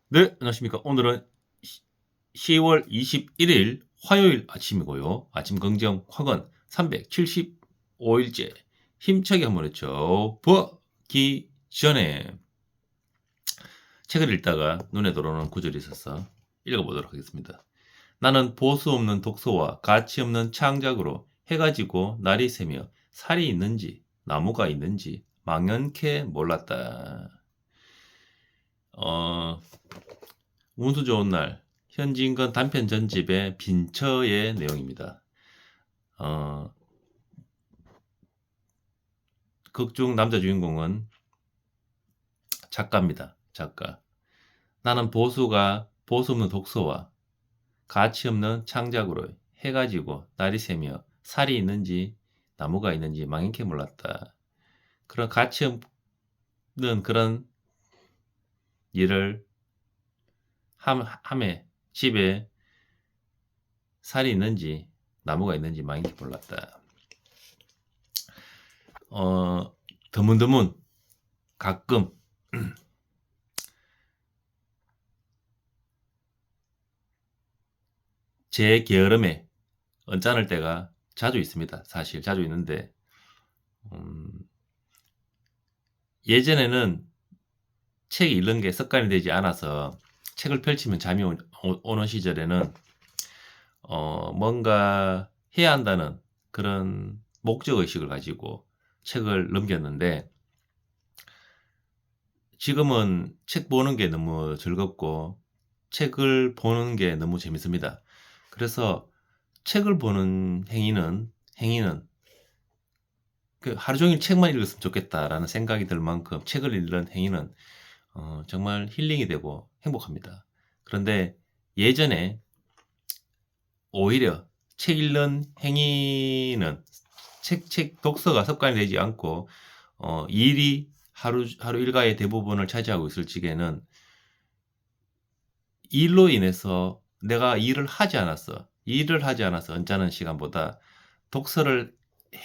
네, 안녕하십니까. 오늘은 10월 21일 화요일 아침이고요. 아침 긍정 확언 375일째 힘차게 한번 외쳐 보기 전에 책을 읽다가 눈에 들어오는 구절이 있어서 읽어보도록 하겠습니다. 나는 보수 없는 독서와 가치 없는 창작으로 해가 지고 날이 새며 살이 있는지 나무가 있는지 망연케 몰랐다. 어, 운수 좋은 날 현진건 단편 전집의 빈처의 내용입니다. 극 중 남자 주인공은 작가입니다. 작가. 나는 보수 없는 독서와 가치 없는 창작으로 해가 지고 날이 새며 살이 있는지 나무가 있는지 망연케 몰랐다. 그런 가치 없는 그런 일을 함에 집에 살이 있는지 나무가 있는지 망연케 몰랐다. 드문드문 가끔 제 게으름에 언짢을 때가 자주 있습니다. 사실 자주 있는데 예전에는 책 읽는 게 습관이 되지 않아서 책을 펼치면 잠이 오는 시절에는 뭔가 해야 한다는 그런 목적의식을 가지고 책을 넘겼는데 지금은 책 보는 게 너무 즐겁고 책을 보는 게 너무 재밌습니다. 그래서 책을 보는 행위는 그 하루 종일 책만 읽었으면 좋겠다라는 생각이 들 만큼 책을 읽는 행위는 정말 힐링이 되고 행복합니다. 그런데 예전에 오히려 책 읽는 행위는 책 독서가 습관이 되지 않고 일이 하루 일과의 대부분을 차지하고 있을 적에는 일로 인해서 내가 일을 하지 않아서 언짢은 시간보다 독서를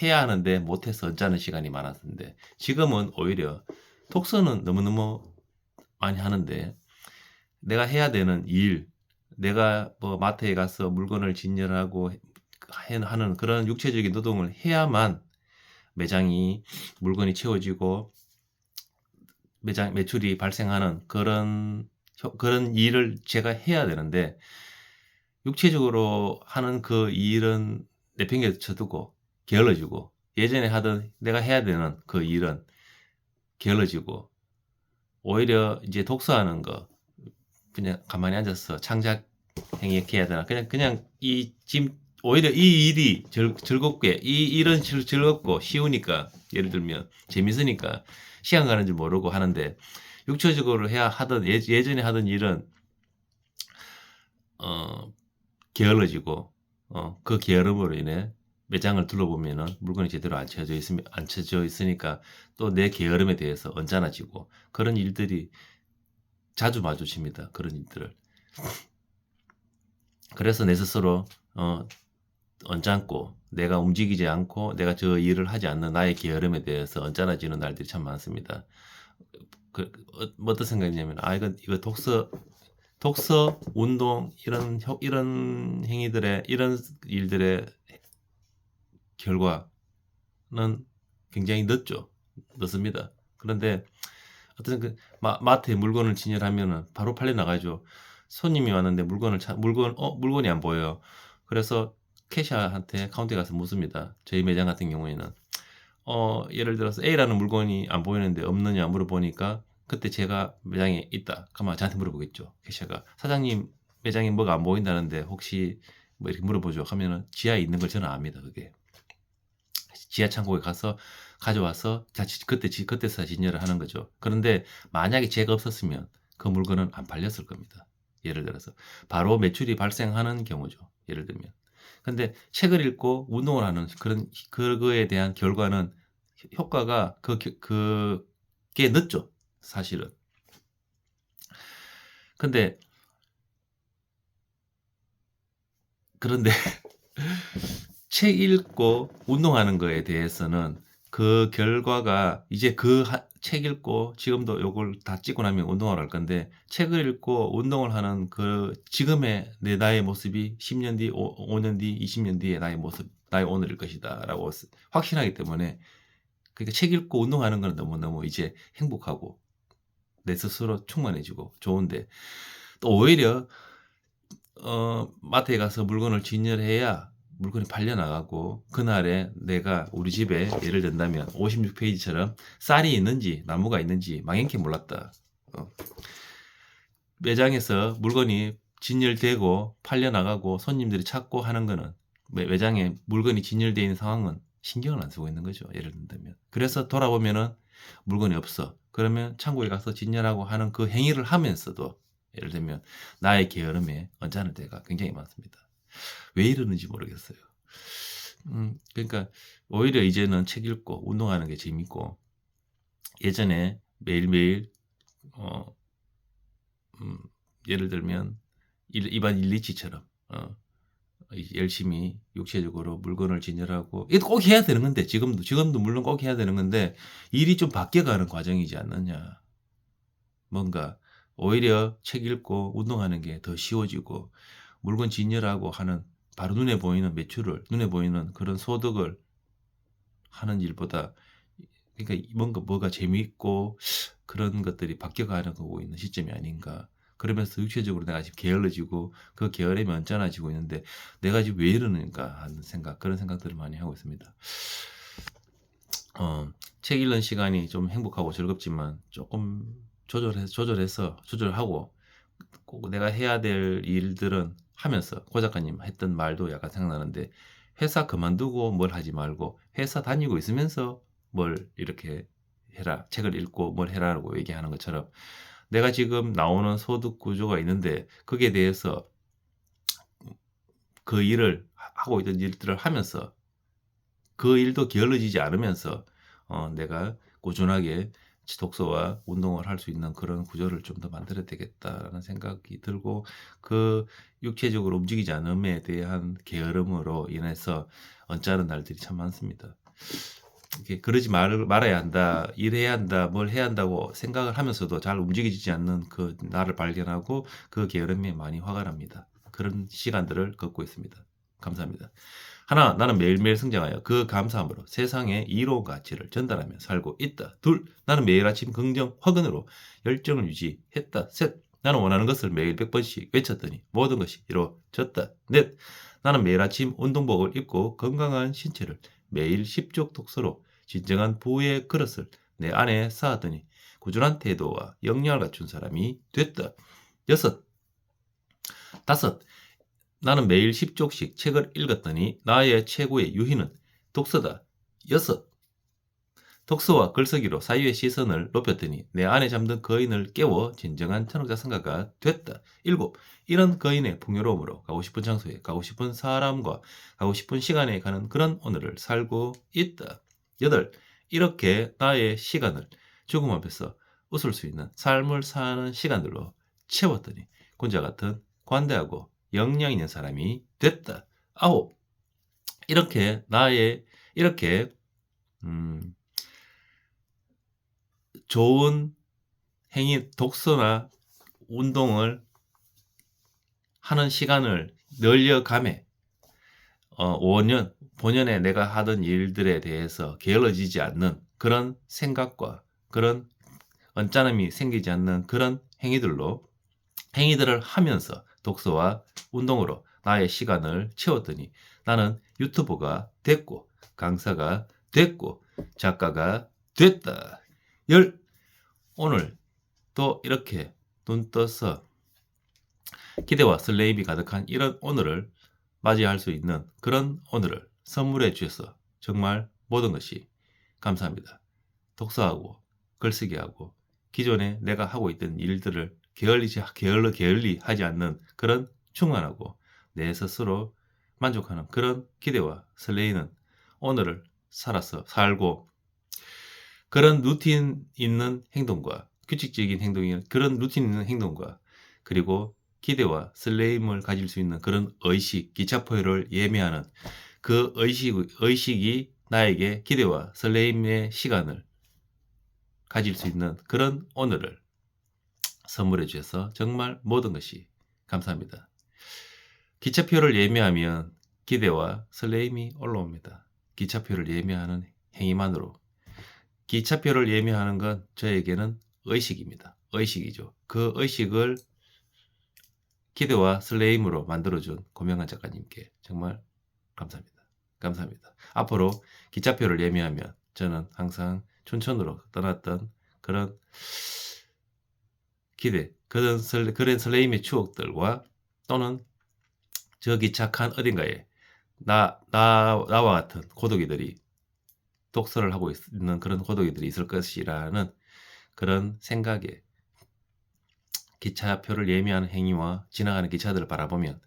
해야 하는데 못해서 언짢은 시간이 많았는데 지금은 오히려 독서는 너무너무 많이 하는데 내가 해야 되는 일, 내가 뭐 마트에 가서 물건을 진열하고 하는 그런 육체적인 노동을 해야만 매장이 물건이 채워지고 매장 매출이 발생하는 그런 일을 제가 해야 되는데 육체적으로 하는 그 일은 내팽개쳐 두고 게을러지고 예전에 하던 내가 해야 되는 그 일은 게을러지고 오히려 이제 독서하는 거 그냥 가만히 앉아서 창작 행위 이렇게 해야 되나 그냥 이 지금 오히려 이 일이 즐겁게 이 일은 즐겁고 쉬우니까 예를 들면 재밌으니까 시간 가는 줄 모르고 하는데 육체적으로 해야 하던 예전에 하던 일은 어 게을러지고 그 게으름으로 인해 매장을 둘러보면은 물건이 제대로 안 쳐져 있으니까 또 내 게으름에 대해서 언짢아지고 그런 일들이 자주 마주칩니다. 그런 일들을. 그래서 내 스스로 언짢고 내가 움직이지 않고 내가 저 일을 하지 않는 나의 게으름에 대해서 언짢아지는 날들이 참 많습니다. 뭐 어떤 생각이냐면 이거 독서, 운동 이런 행위들의 이런 일들의 결과는 굉장히 늦습니다. 그런데 어떤 마트에 물건을 진열하면은 바로 팔려 나가죠. 손님이 왔는데 물건이 안 보여요. 그래서 캐셔한테 카운터에 가서 묻습니다. 저희 매장 같은 경우에는 예를 들어서 A라는 물건이 안 보이는데 없느냐 물어보니까 그때 제가 매장에 있다. 그러면 저한테 물어보겠죠. 캐셔가 사장님 매장에 뭐가 안 보인다는데 혹시 뭐 이렇게 물어보죠. 하면은 지하에 있는 걸 저는 압니다. 그게 지하 창고에 가서 가져와서 그때서 진열을 하는 거죠. 그런데 만약에 제가 없었으면 그 물건은 안 팔렸을 겁니다. 예를 들어서 바로 매출이 발생하는 경우죠. 예를 들면. 근데 책을 읽고 운동을 하는 그거에 대한 결과는 효과가 그게 늦죠. 사실은. 근데 그런데 책 읽고 운동하는 거에 대해서는 그 결과가 이제 책 읽고 지금도 요걸 다 찍고 나면 운동하러 갈 건데 책을 읽고 운동을 하는 그 지금의 나의 모습이 10년 뒤, 5년 뒤, 20년 뒤의 나의 모습, 나의 오늘일 것이다라고 확신하기 때문에 그러니까 책 읽고 운동하는 건 너무너무 이제 행복하고 내 스스로 충만해지고 좋은데 또 오히려 마트에 가서 물건을 진열해야 물건이 팔려 나가고 그날에 내가 우리 집에 예를 든다면 56페이지처럼 쌀이 있는지 나무가 있는지 망연케 몰랐다. 매장에서 물건이 진열되고 팔려 나가고 손님들이 찾고 하는 거는 매장에 물건이 진열되어 있는 상황은 신경을 안 쓰고 있는 거죠. 예를 든다면. 그래서 돌아보면은 물건이 없어. 그러면 창고에 가서 진열하고 하는 그 행위를 하면서도 예를 들면 나의 게으름에 언짢을 때가 굉장히 많습니다. 왜 이러는지 모르겠어요. 그러니까 오히려 이제는 책 읽고 운동하는 게 재밌고 예전에 매일매일 예를 들면 일반 일리치처럼 열심히 육체적으로 물건을 진열하고 이거 꼭 해야 되는 건데 지금도 물론 꼭 해야 되는 건데 일이 좀 바뀌어가는 과정이지 않느냐. 뭔가 오히려 책 읽고 운동하는 게 더 쉬워지고 물건 진열하고 하는 바로 눈에 보이는 매출을 눈에 보이는 그런 소득을 하는 일보다 그러니까 뭐가 재미있고 그런 것들이 바뀌어가는 거고 있는 시점이 아닌가. 그러면서 육체적으로 내가 지금 게을러지고 그 게으름이 언짢아지고 있는데 내가 지금 왜 이러는가 하는 생각 그런 생각들을 많이 하고 있습니다. 책 읽는 시간이 좀 행복하고 즐겁지만 조금 조절하고 꼭 내가 해야 될 일들은 하면서 고 작가님 했던 말도 약간 생각나는데 회사 그만두고 뭘 하지 말고 회사 다니고 있으면서 뭘 이렇게 해라 책을 읽고 뭘 해라라고 얘기하는 것처럼 내가 지금 나오는 소득 구조가 있는데 거기에 대해서 그 일을 하고 있던 일들을 하면서 그 일도 게을러지지 않으면서 내가 꾸준하게 독서와 운동을 할 수 있는 그런 구조를 좀 더 만들어야 되겠다라는 생각이 들고 그 육체적으로 움직이지 않음에 대한 게으름으로 인해서 언짢은 날들이 참 많습니다. 이렇게 그러지 말아야 한다, 일해야 한다, 뭘 해야 한다고 생각을 하면서도 잘 움직이지 않는 그 나를 발견하고 그 게으름에 많이 화가 납니다. 그런 시간들을 겪고 있습니다. 감사합니다. 하나, 나는 매일매일 성장하여 그 감사함으로 세상에 이로운 가치를 전달하며 살고 있다. 둘, 나는 매일 아침 긍정, 화근으로 열정을 유지했다. 셋, 나는 원하는 것을 매일 100번씩 외쳤더니 모든 것이 이루어졌다. 넷, 나는 매일 아침 운동복을 입고 건강한 신체를 매일 10쪽 독서로 진정한 부의 그릇을 내 안에 쌓았더니 꾸준한 태도와 역량을 갖춘 사람이 됐다. 여섯, 다섯, 나는 매일 10쪽씩 책을 읽었더니 나의 최고의 유희는 독서다. 여섯, 독서와 글쓰기로 사유의 시선을 높였더니 내 안에 잠든 거인을 깨워 진정한 천학자 성가가 됐다. 일곱, 이런 거인의 풍요로움으로 가고 싶은 장소에 가고 싶은 사람과 가고 싶은 시간에 가는 그런 오늘을 살고 있다. 여덟, 이렇게 나의 시간을 죽음 앞에서 웃을 수 있는 삶을 사는 시간들로 채웠더니 군자 같은 관대하고 역량 있는 사람이 됐다. 아홉, 이렇게 좋은 행위, 독서나 운동을 하는 시간을 늘려가매 5년, 본연에 내가 하던 일들에 대해서 게을러지지 않는 그런 생각과 그런 언짢음이 생기지 않는 그런 행위들을 하면서 독서와 운동으로 나의 시간을 채웠더니 나는 유튜버가 됐고 강사가 됐고 작가가 됐다. 오늘 또 이렇게 눈 떠서 기대와 설레임이 가득한 이런 오늘을 맞이할 수 있는 그런 오늘을 선물해 주셔서 정말 모든 것이 감사합니다. 독서하고 글쓰기하고 기존에 내가 하고 있던 일들을 게을리 하지 않는 그런 충만하고 내 스스로 만족하는 그런 기대와 설레이는 오늘을 살고 그런 루틴 있는 행동과 규칙적인 행동이 그런 루틴 있는 행동과 그리고 기대와 설레임을 가질 수 있는 그런 의식, 기차표를 예매하는 그 의식이 나에게 기대와 설레임의 시간을 가질 수 있는 그런 오늘을 선물해 주셔서 정말 모든 것이 감사합니다. 기차표를 예매하면 기대와 설레임이 올라옵니다. 기차표를 예매하는 행위만으로. 기차표를 예매하는 건 저에게는 의식입니다. 의식이죠. 그 의식을 기대와 설레임으로 만들어준 고명한 작가님께 정말 감사합니다. 감사합니다. 앞으로 기차표를 예매하면 저는 항상 춘천으로 떠났던 그런 기대, 그런 설레임의 추억들과 또는 저 기차 칸 어딘가에 나와 같은 고독이들이 독서를 하고 있는 그런 고독이들이 있을 것이라는 그런 생각에 기차표를 예매하는 행위와 지나가는 기차들을 바라보면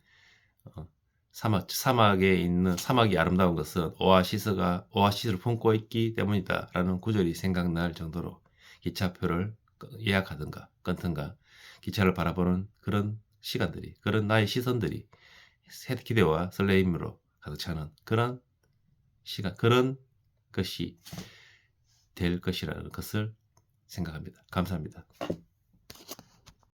사막에 있는 사막이 아름다운 것은 오아시스를 품고 있기 때문이다라는 구절이 생각날 정도로 기차표를 예약하든가 끊든가 기차를 바라보는 그런 시간들이, 그런 나의 시선들이 새 기대와 설레임으로 가득 차는 그런 시간, 그런 것이 될 것이라는 것을 생각합니다. 감사합니다.